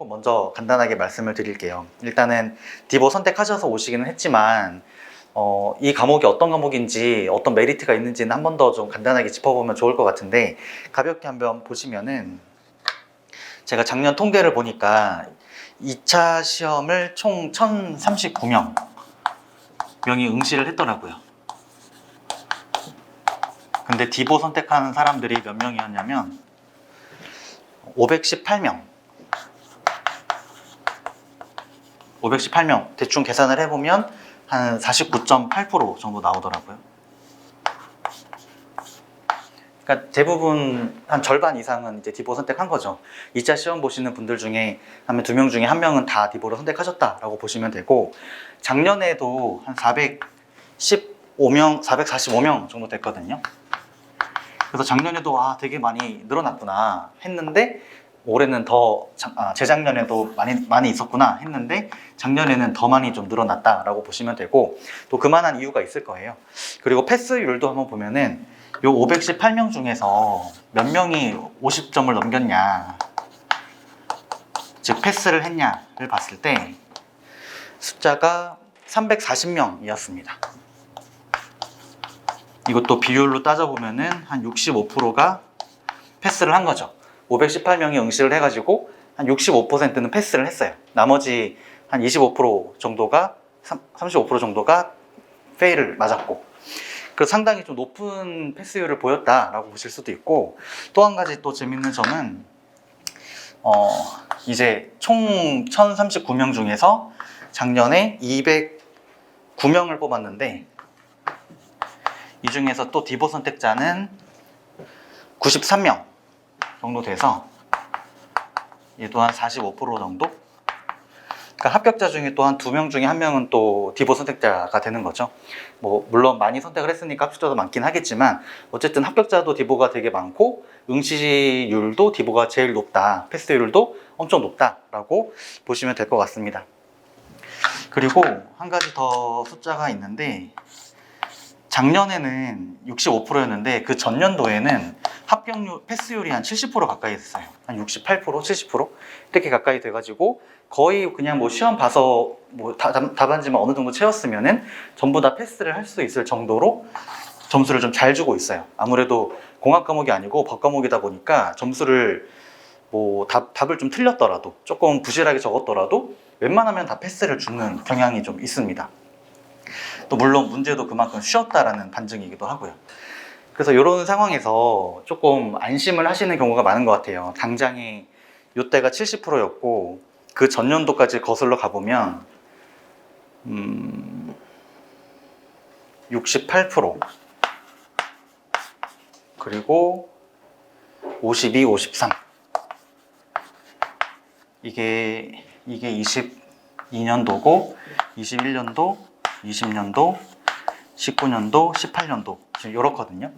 조금 먼저 간단하게 말씀을 드릴게요. 일단은 디보 선택하셔서 오시기는 했지만 이 과목이 어떤 과목인지 어떤 메리트가 있는지는 한 번 더 좀 간단하게 짚어보면 좋을 것 같은데, 가볍게 한번 보시면은 제가 작년 통계를 보니까 2차 시험을 총 1039명이 응시를 했더라고요. 근데 디보 선택하는 사람들이 몇 명이었냐면 518명. 대충 계산을 해보면 한 49.8% 정도 나오더라고요. 그러니까 대부분 한 절반 이상은 이제 디보 선택한 거죠. 2차 시험 보시는 분들 중에 한 2명 중에 1명은 다 디보를 선택하셨다라고 보시면 되고, 작년에도 한 445명 정도 됐거든요. 그래서 작년에도 되게 많이 늘어났구나 했는데, 올해는 더 재작년에도 많이 있었구나 했는데 작년에는 더 많이 좀 늘어났다라고 보시면 되고, 또 그만한 이유가 있을 거예요. 그리고 패스율도 한번 보면은 요 518명 중에서 몇 명이 50점을 넘겼냐, 즉 패스를 했냐를 봤을 때 숫자가 340명이었습니다. 이것도 비율로 따져보면은 한 65%가 패스를 한 거죠. 518명이 응시를 해가지고 한 65%는 패스를 했어요. 나머지 한 25% 정도가 35% 정도가 페일을 맞았고, 그래서 상당히 좀 높은 패스율을 보였다라고 보실 수도 있고, 또 한 가지 또 재밌는 점은 이제 총 1039명 중에서 작년에 209명을 뽑았는데, 이 중에서 또 디보 선택자는 93명 정도 돼서 얘도 한 45% 정도? 그러니까 합격자 중에 또 한 2명 중에 1명은 또 디보 선택자가 되는 거죠. 뭐 물론 많이 선택을 했으니까 합격자도 많긴 하겠지만, 어쨌든 합격자도 디보가 되게 많고 응시율도 디보가 제일 높다, 패스율도 엄청 높다라고 보시면 될 것 같습니다. 그리고 한 가지 더 숫자가 있는데, 작년에는 65%였는데 그 전년도에는 합격률, 패스율이 한 70% 가까이 됐어요. 한 68%, 70% 이렇게 가까이 돼가지고 거의 그냥 뭐 시험 봐서 뭐 답안지만 어느 정도 채웠으면은 전부 다 패스를 할 수 있을 정도로 점수를 좀 잘 주고 있어요. 아무래도 공학 과목이 아니고 법 과목이다 보니까 점수를 뭐 답을 좀 틀렸더라도, 조금 부실하게 적었더라도 웬만하면 다 패스를 주는 경향이 좀 있습니다. 또 물론 문제도 그만큼 쉬웠다라는 반증이기도 하고요. 그래서 이런 상황에서 조금 안심을 하시는 경우가 많은 것 같아요. 당장에 이때가 70%였고 그 전년도까지 거슬러 가보면 68%, 그리고 52, 53, 이게 22년도고 21년도, 20년도, 19년도, 18년도 지금 이렇거든요.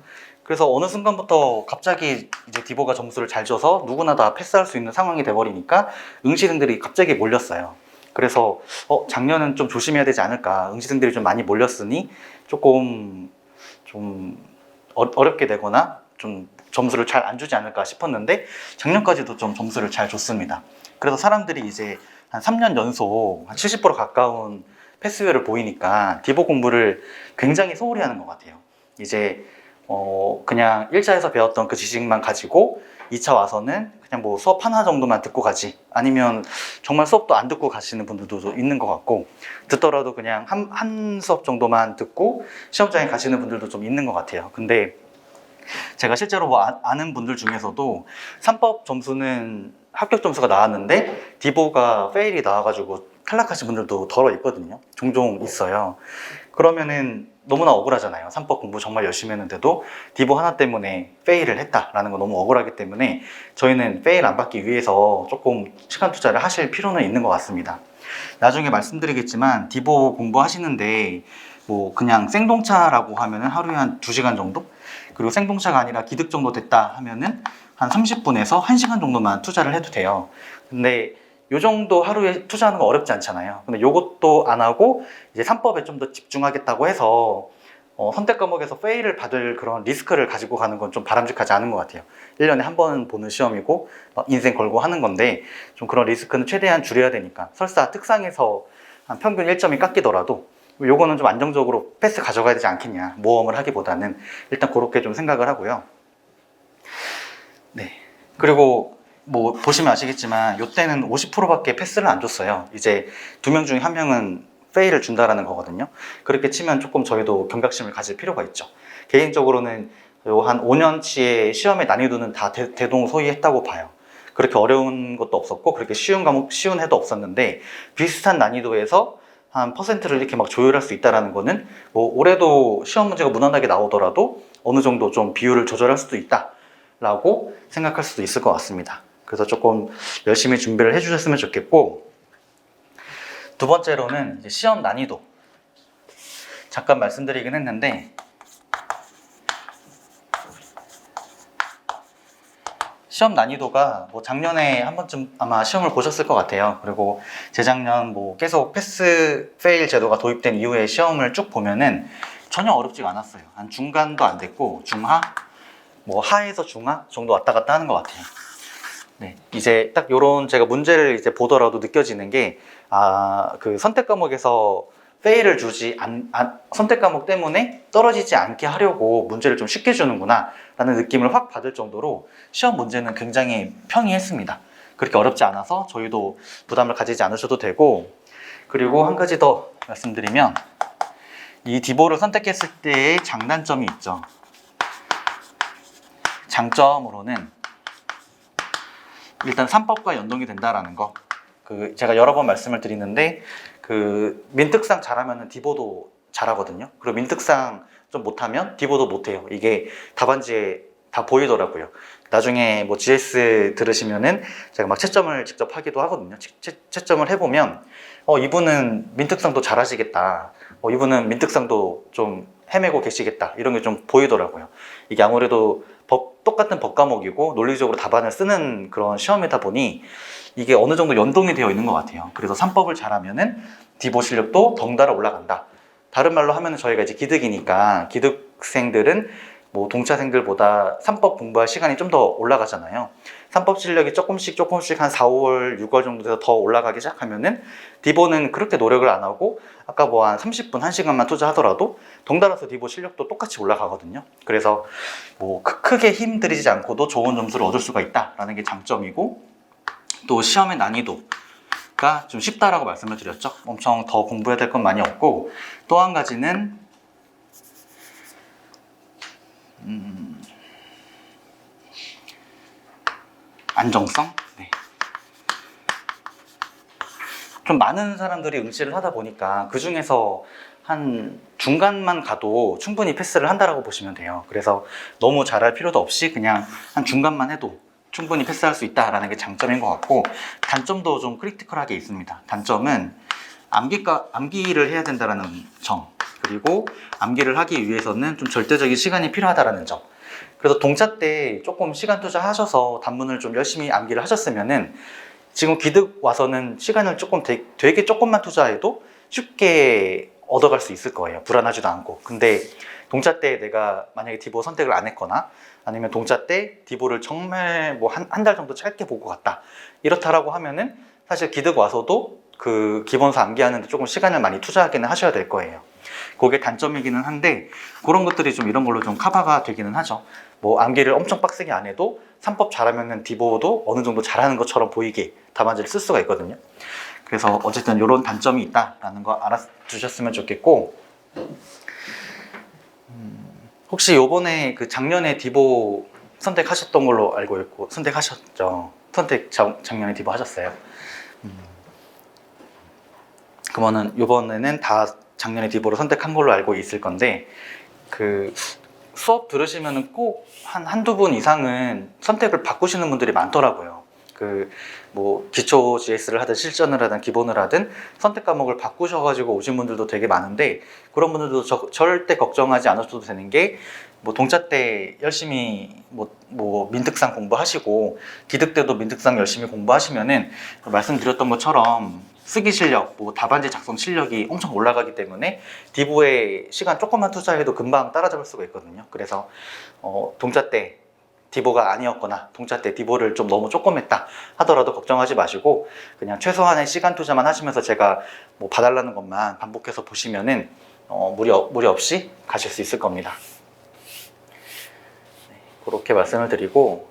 그래서 어느 순간부터 갑자기 이제 디보가 점수를 잘 줘서 누구나 다 패스할 수 있는 상황이 돼버리니까 응시생들이 갑자기 몰렸어요. 그래서 작년은 좀 조심해야 되지 않을까, 응시생들이 좀 많이 몰렸으니 조금 좀 어렵게 되거나 좀 점수를 잘 안 주지 않을까 싶었는데, 작년까지도 좀 점수를 잘 줬습니다. 그래서 사람들이 이제 한 3년 연속 한 70% 가까운 패스율을 보이니까 디보 공부를 굉장히 소홀히 하는 것 같아요. 이제 그냥 1차에서 배웠던 그 지식만 가지고 2차 와서는 그냥 뭐 수업 하나 정도만 듣고 가지, 아니면 정말 수업도 안 듣고 가시는 분들도 있는 것 같고, 듣더라도 그냥 한 수업 정도만 듣고 시험장에 가시는 분들도 좀 있는 것 같아요. 근데 제가 실제로 뭐 아는 분들 중에서도 3법 점수는 합격 점수가 나왔는데 디보가 페일이 나와가지고 탈락하신 분들도 덜어 있거든요. 종종 있어요. 그러면은 너무나 억울하잖아요. 3법 공부 정말 열심히 했는데도 디보 하나 때문에 페일을 했다라는 거 너무 억울하기 때문에 저희는 페일 안 받기 위해서 조금 시간 투자를 하실 필요는 있는 것 같습니다. 나중에 말씀드리겠지만 디보 공부하시는데 뭐 그냥 생동차라고 하면은 하루에 한 2시간 정도? 그리고 생동차가 아니라 기득 정도 됐다 하면은 한 30분에서 1시간 정도만 투자를 해도 돼요. 근데 요 정도 하루에 투자하는 거 어렵지 않잖아요. 근데 요것도 안 하고 이제 3법에 좀 더 집중하겠다고 해서 선택 과목에서 페일을 받을 그런 리스크를 가지고 가는 건 좀 바람직하지 않은 것 같아요. 1년에 한 번 보는 시험이고 인생 걸고 하는 건데 좀 그런 리스크는 최대한 줄여야 되니까 설사 특상에서 한 평균 1점이 깎이더라도 요거는 좀 안정적으로 패스 가져가야 되지 않겠냐, 모험을 하기보다는 일단 그렇게 좀 생각을 하고요. 네. 그리고 뭐 보시면 아시겠지만 요때는 50%밖에 패스를 안 줬어요. 이제 2명 중에 1명은 페일을 준다라는 거거든요. 그렇게 치면 조금 저희도 경각심을 가질 필요가 있죠. 개인적으로는 요 한 5년치의 시험의 난이도는 다 대동소이했다고 봐요. 그렇게 어려운 것도 없었고 그렇게 쉬운 과목, 쉬운 해도 없었는데 비슷한 난이도에서 한 퍼센트를 이렇게 막 조율할 수 있다는 거는 뭐 올해도 시험 문제가 무난하게 나오더라도 어느 정도 좀 비율을 조절할 수도 있다 라고 생각할 수도 있을 것 같습니다. 그래서 조금 열심히 준비를 해주셨으면 좋겠고, 두 번째로는 이제 시험 난이도. 잠깐 말씀드리긴 했는데 시험 난이도가 뭐 작년에 한 번쯤 아마 시험을 보셨을 것 같아요. 그리고 재작년 뭐 계속 패스 페일 제도가 도입된 이후에 시험을 쭉 보면은 전혀 어렵지가 않았어요. 한 중간도 안 됐고 중하, 뭐 하에서 중하 정도 왔다 갔다 하는 것 같아요. 네, 이제 딱 요런 제가 문제를 이제 보더라도 느껴지는 게, 그 선택 과목에서 페일을 주지 선택 과목 때문에 떨어지지 않게 하려고 문제를 좀 쉽게 주는구나 라는 느낌을 확 받을 정도로 시험 문제는 굉장히 평이했습니다. 그렇게 어렵지 않아서 저희도 부담을 가지지 않으셔도 되고, 그리고 한 가지 더 말씀드리면 이 디보를 선택했을 때의 장단점이 있죠. 장점으로는 일단 3법과 연동이 된다라는 거. 제가 여러 번 말씀을 드리는데 민특상 잘하면 디보도 잘하거든요. 그리고 민특상 좀 못하면 디보도 못해요. 이게 답안지에 다 보이더라고요. 나중에 뭐 GS 들으시면은 제가 막 채점을 직접 하기도 하거든요. 채점을 해보면 이분은 민특상도 잘하시겠다. 이분은 민특상도 좀 헤매고 계시겠다. 이런 게 좀 보이더라고요. 이게 아무래도 똑같은 법 과목이고 논리적으로 답안을 쓰는 그런 시험이다 보니 이게 어느 정도 연동이 되어 있는 것 같아요. 그래서 3법을 잘하면은 디보 실력도 덩달아 올라간다. 다른 말로 하면은 저희가 이제 기득이니까 기득생들은 뭐 동차생들보다 3법 공부할 시간이 좀 더 올라가잖아요. 3법 실력이 조금씩 한 4, 5월, 6월 정도 돼서 더 올라가기 시작하면은 디보는 그렇게 노력을 안 하고 아까 뭐 한 30분, 1시간만 투자하더라도 덩달아서 디보 실력도 똑같이 올라가거든요. 그래서 뭐 크게 힘들이지 않고도 좋은 점수를 얻을 수가 있다라는 게 장점이고, 또 시험의 난이도가 좀 쉽다라고 말씀을 드렸죠. 엄청 더 공부해야 될 건 많이 없고, 또 한 가지는 안정성? 네. 좀 많은 사람들이 응시를 하다 보니까 그 중에서 한 중간만 가도 충분히 패스를 한다라고 보시면 돼요. 그래서 너무 잘할 필요도 없이 그냥 한 중간만 해도 충분히 패스할 수 있다라는 게 장점인 것 같고, 단점도 좀 크리티컬하게 있습니다. 단점은 암기를 해야 된다는 점, 그리고 암기를 하기 위해서는 좀 절대적인 시간이 필요하다는 점. 그래서 동차 때 조금 시간 투자하셔서 단문을 좀 열심히 암기를 하셨으면은 지금 기득 와서는 시간을 되게 조금만 투자해도 쉽게 얻어갈 수 있을 거예요. 불안하지도 않고. 근데 동차 때 내가 만약에 디보 선택을 안 했거나 아니면 동차 때 디보를 정말 뭐 한 달 정도 짧게 보고 갔다, 이렇다라고 하면은 사실 기득 와서도 그 기본서 암기하는데 조금 시간을 많이 투자하기는 하셔야 될 거예요. 그게 단점이기는 한데 그런 것들이 좀 이런 걸로 좀 커버가 되기는 하죠. 뭐 암기를 엄청 빡세게 안 해도 3법 잘하면은 디보도 어느 정도 잘하는 것처럼 보이게 답안지를 쓸 수가 있거든요. 그래서 어쨌든 이런 단점이 있다라는 거 알아두셨으면 좋겠고, 혹시 요번에 그 작년에 디보 선택하셨던 걸로 알고 있고, 선택하셨죠? 작년에 디보 하셨어요? 그러면은 요번에는 다 작년에 디보를 선택한 걸로 알고 있을 건데, 그 수업 들으시면은 꼭 한두 분 이상은 선택을 바꾸시는 분들이 많더라고요. 뭐 기초 GS를 하든 실전을 하든 기본을 하든 선택 과목을 바꾸셔가지고 오신 분들도 되게 많은데, 그런 분들도 절대 걱정하지 않으셔도 되는 게, 뭐 동차 때 열심히 뭐 민특상 공부하시고 기득 때도 민특상 열심히 공부하시면은 말씀드렸던 것처럼 쓰기 실력, 뭐 답안지 작성 실력이 엄청 올라가기 때문에 디보에 시간 조금만 투자해도 금방 따라잡을 수가 있거든요. 그래서 동자 때 디보가 아니었거나 동자 때 디보를 좀 너무 조금 했다 하더라도 걱정하지 마시고 그냥 최소한의 시간 투자만 하시면서 제가 뭐 봐달라는 것만 반복해서 보시면은 무리 없이 가실 수 있을 겁니다. 네, 그렇게 말씀을 드리고,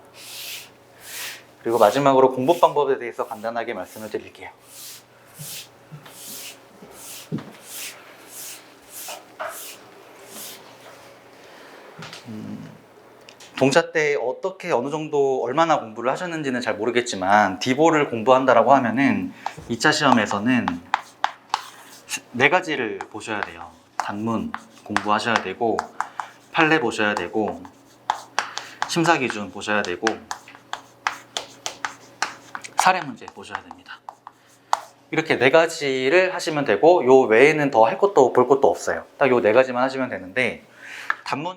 그리고 마지막으로 공부 방법에 대해서 간단하게 말씀을 드릴게요. 동자 때 어떻게 어느 정도 얼마나 공부를 하셨는지는 잘 모르겠지만 디보를 공부한다라고 하면은 2차 시험에서는 4가지를 보셔야 돼요. 단문 공부하셔야 되고, 판례 보셔야 되고, 심사 기준 보셔야 되고, 사례 문제 보셔야 됩니다. 이렇게 4가지를 하시면 되고, 요 외에는 더 할 것도 볼 것도 없어요. 딱 요 4가지만 하시면 되는데, 단문